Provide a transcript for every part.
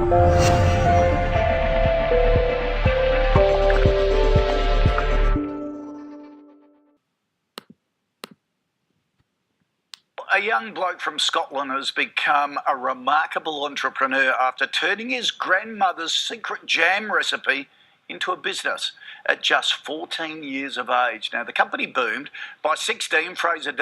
A young bloke from Scotland has become a remarkable entrepreneur after turning his grandmother's secret jam recipe into a business at just 14 years of age. Now, the company boomed. By 16, Fraser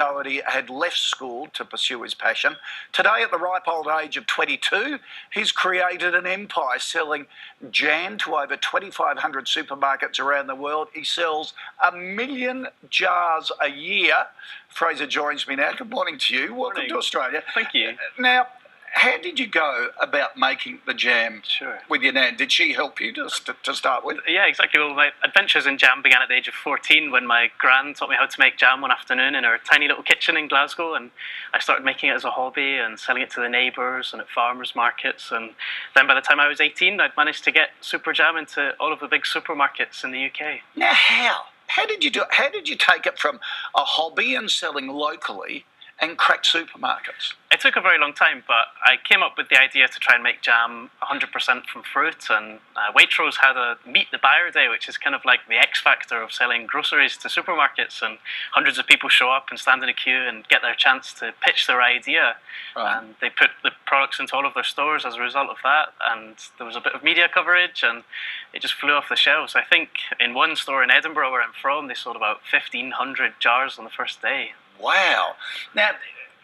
had left school to pursue his passion. Today, at the ripe old age of 22, he's created an empire selling jam to over 2,500 supermarkets around the world. He sells 1 million jars a year. Fraser joins me now. Good morning to you. Welcome to Australia. Thank you. Now, how did you go about making the jam with your nan? Did she help you to start with? Yeah, exactly. Well, my adventures in jam began at the age of 14 when my gran taught me how to make jam one afternoon in her tiny little kitchen in Glasgow, and I started making it as a hobby and selling it to the neighbours and at farmers markets. And then by the time I was 18, I'd managed to get super jam into all of the big supermarkets in the UK. Now, how? How did you do it? How did you take it from a hobby and selling locally and crack supermarkets? It took a very long time, but I came up with the idea to try and make jam 100% from fruit. And Waitrose had a Meet the Buyer Day, which is kind of like the X factor of selling groceries to supermarkets. And hundreds of people show up and stand in a queue and get their chance to pitch their idea. Right. And they put the products into all of their stores as a result of that. And there was a bit of media coverage, and it just flew off the shelves. I think in one store in Edinburgh, where I'm from, they sold about 1,500 jars on the first day. Wow. Now,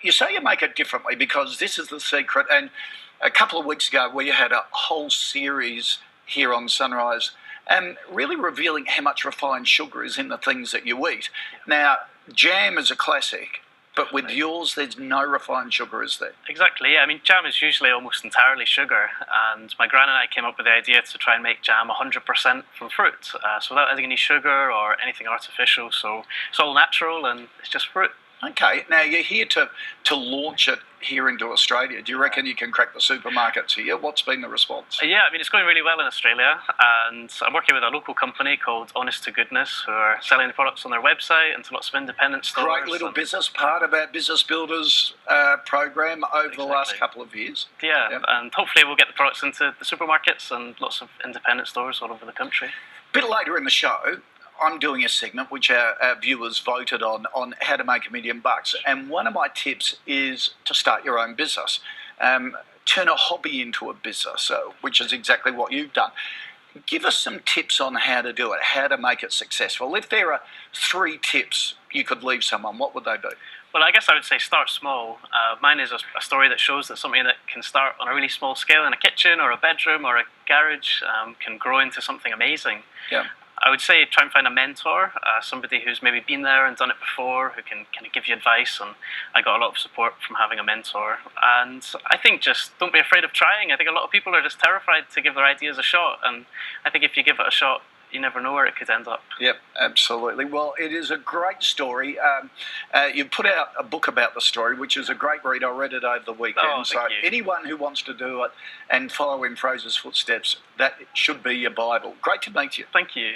you say you make it differently because this is the secret. And a couple of weeks ago, we had a whole series here on Sunrise really revealing how much refined sugar is in the things that you eat. Now, jam is a classic, but with yours, there's no refined sugar, is there? Exactly, yeah. I mean, jam is usually almost entirely sugar, and my gran and I came up with the idea to try and make jam 100% from fruit, so without adding any sugar or anything artificial, so it's all natural and it's just fruit. Okay, now you're here to launch it here into Australia. Do you reckon you can crack the supermarkets here? What's been the response? Yeah, I mean, it's going really well in Australia, and I'm working with a local company called Honest to Goodness, who are selling the products on their website and to lots of independent stores. Great little business, part of our Business Builders program over the last couple of years. Yeah, and hopefully we'll get the products into the supermarkets and lots of independent stores all over the country. A bit later in the show, I'm doing a segment which our viewers voted on how to make $1 million. And one of my tips is to start your own business. Turn a hobby into a business, which is exactly what you've done. Give us some tips on how to do it, how to make it successful. If there are 3 tips you could leave someone, what would they be? Well, I guess I would say start small. Mine is a story that shows that something that can start on a really small scale in a kitchen or a bedroom or a garage can grow into something amazing. Yeah. I would say try and find a mentor, somebody who's maybe been there and done it before, who can kind of give you advice, and I got a lot of support from having a mentor. And I think just don't be afraid of trying. I think a lot of people are just terrified to give their ideas a shot, and I think if you give it a shot, you never know where it could end up. Yep, absolutely. Well, it is a great story. You put out a book about the story, which is a great read. I read it over the weekend. Oh, so anyone who wants to do it and follow in Fraser's footsteps, that should be your Bible. Great to meet you. Thank you.